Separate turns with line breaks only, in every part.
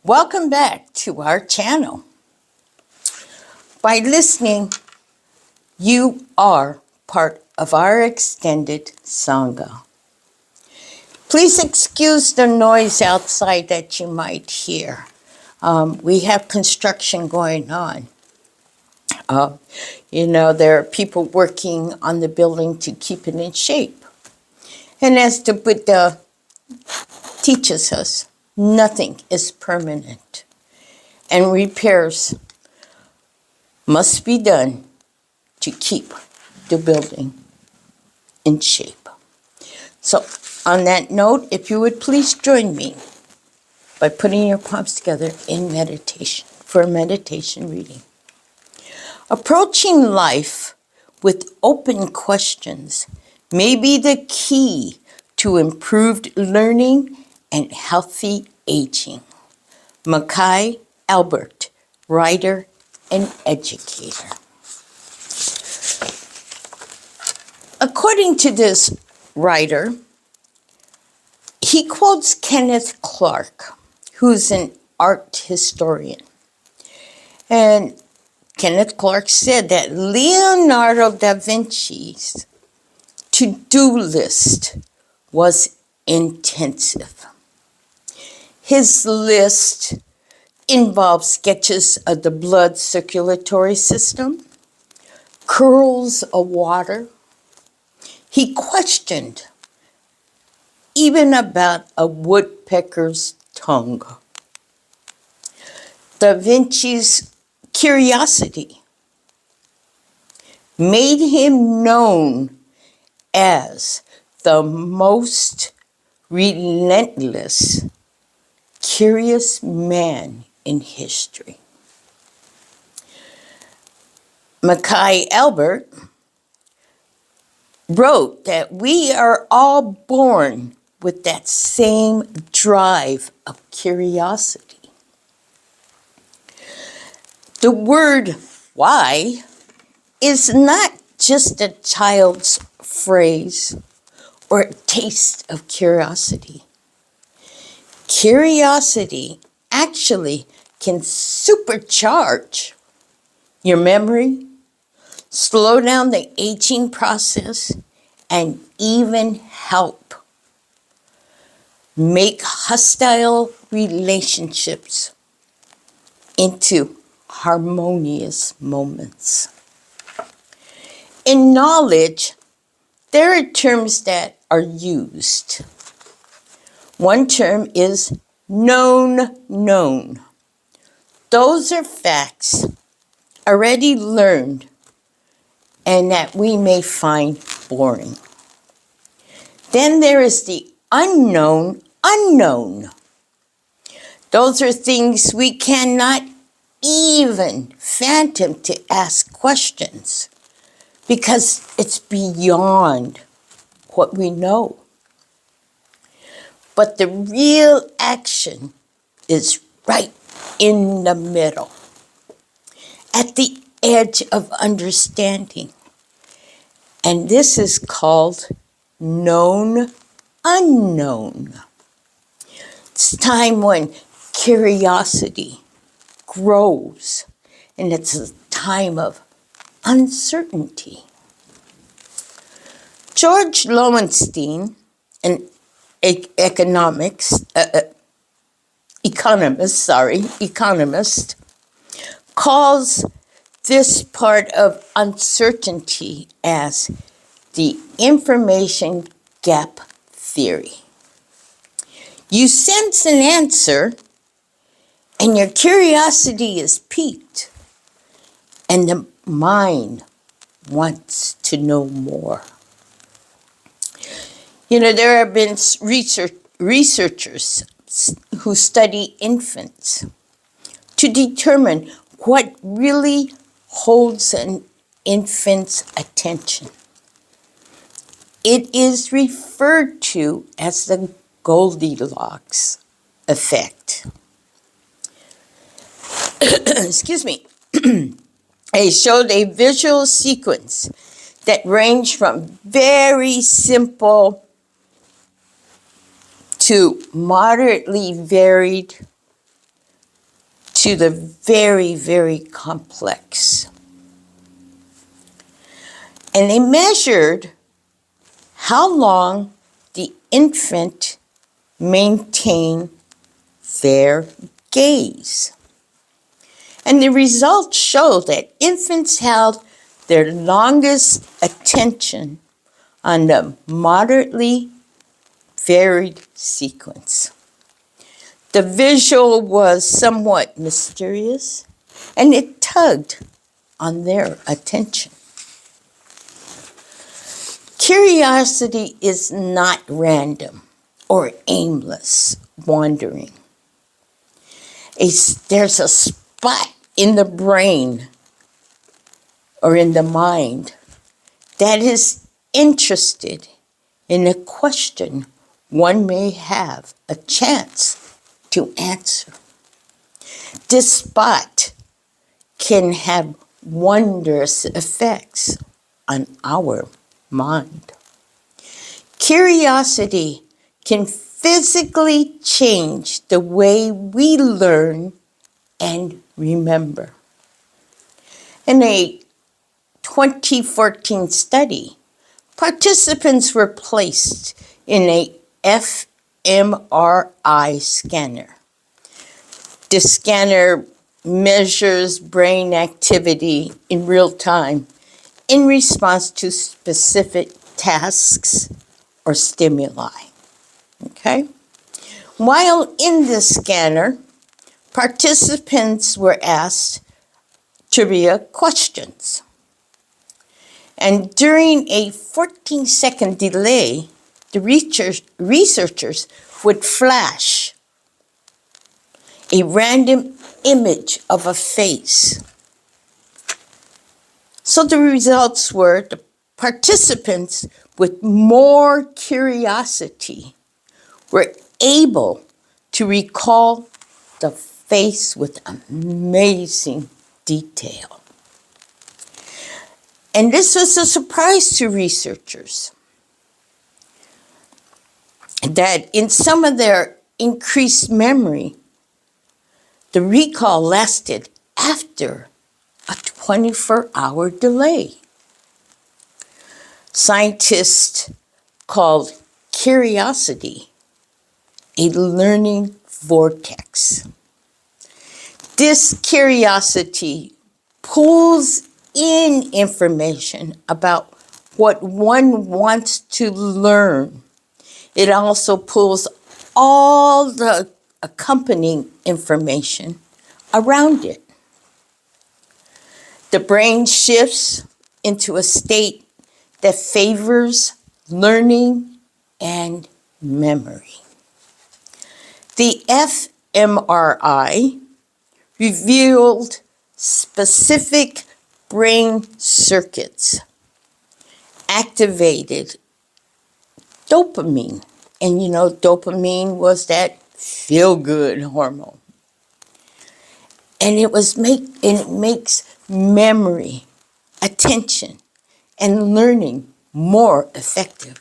Welcome back to our channel. By listening, you are part of our extended Sangha. Please excuse the noise outside that you might hear. We have construction going on. There are people working on the building to keep it in shape. And as the Buddha teaches us, nothing is permanent. And repairs must be done to keep the building in shape. So, on that note, if you would please join me by putting your palms together in meditation, for a meditation reading. Approaching life with open questions may be the key to improved learning and healthy aging. Mackay Albert, writer and educator. According to this writer, he quotes Kenneth Clark, who's an art historian. And Kenneth Clark said that Leonardo da Vinci's to-do list was intensive. His list involves sketches of the blood circulatory system, curls of water. He questioned even about a woodpecker's tongue. Da Vinci's curiosity made him known as the most relentless, curious man in history. Mackay Albert wrote that we are all born with that same drive of curiosity. The word why is not just a child's phrase or a taste of curiosity. Curiosity actually can supercharge your memory, slow down the aging process, and even help make hostile relationships into harmonious moments. In knowledge, there are terms that are used. One term is known. Those are facts already learned and that we may find boring. Then there is the unknown. Those are things we cannot even fathom to ask questions because it's beyond what we know. But the real action is right in the middle, at the edge of understanding. And this is called known unknown. It's time when curiosity grows, and it's a time of uncertainty. George Lowenstein, an economist, calls this part of uncertainty as the information gap theory. You sense an answer, and your curiosity is piqued, and the mind wants to know more. There have been researchers who study infants to determine what really holds an infant's attention. It is referred to as the Goldilocks effect. Excuse me. They showed a visual sequence that ranged from very simple to moderately varied to the very, very complex. And they measured how long the infant maintained their gaze. And the results show that infants held their longest attention on the moderately varied sequence. The visual was somewhat mysterious, and it tugged on their attention. Curiosity is not random or aimless wandering. There's a spot in the brain or in the mind that is interested in a question one may have a chance to answer. This spot can have wondrous effects on our mind. Curiosity can physically change the way we learn and remember. In a 2014 study, participants were placed in a fMRI scanner. The scanner measures brain activity in real time in response to specific tasks or stimuli. Okay? While in the scanner, participants were asked trivia questions. And during a 14-second delay, the researchers would flash a random image of a face. So the results were the participants with more curiosity were able to recall the face with amazing detail. And this was a surprise to researchers that in some of their increased memory, the recall lasted after a 24-hour delay. Scientists called curiosity a learning vortex. This curiosity pulls in information about what one wants to learn. It also pulls all the accompanying information around it. The brain shifts into a state that favors learning and memory. The fMRI revealed specific brain circuits activated dopamine. And you know, dopamine was that feel-good hormone. And it makes memory, attention, and learning more effective.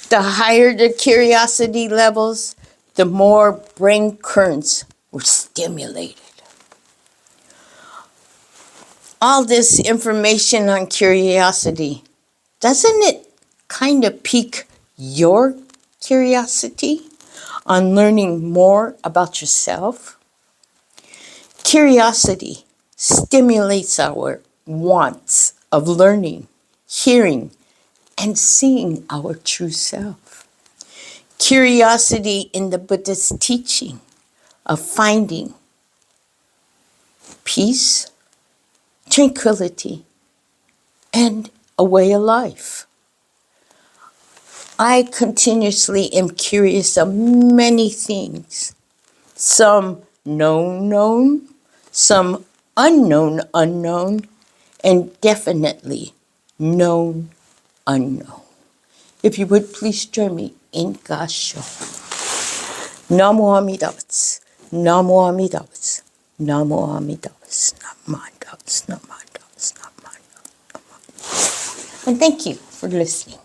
The higher the curiosity levels, the more brain currents were stimulated. All this information on curiosity, doesn't it kind of pique your curiosity on learning more about yourself? Curiosity stimulates our wants of learning, hearing, and seeing our true self. Curiosity in the Buddhist teaching of finding peace, tranquility, and a way of life. I continuously am curious of many things, some known, some unknown, and definitely known. If you would please join me in Gassho. Namo Amida Butsu, Namo Amida Butsu, Namo Amida Butsu, Namo Amida Butsu, Namo Amida Butsu, Namo Amida Butsu. And thank you for listening.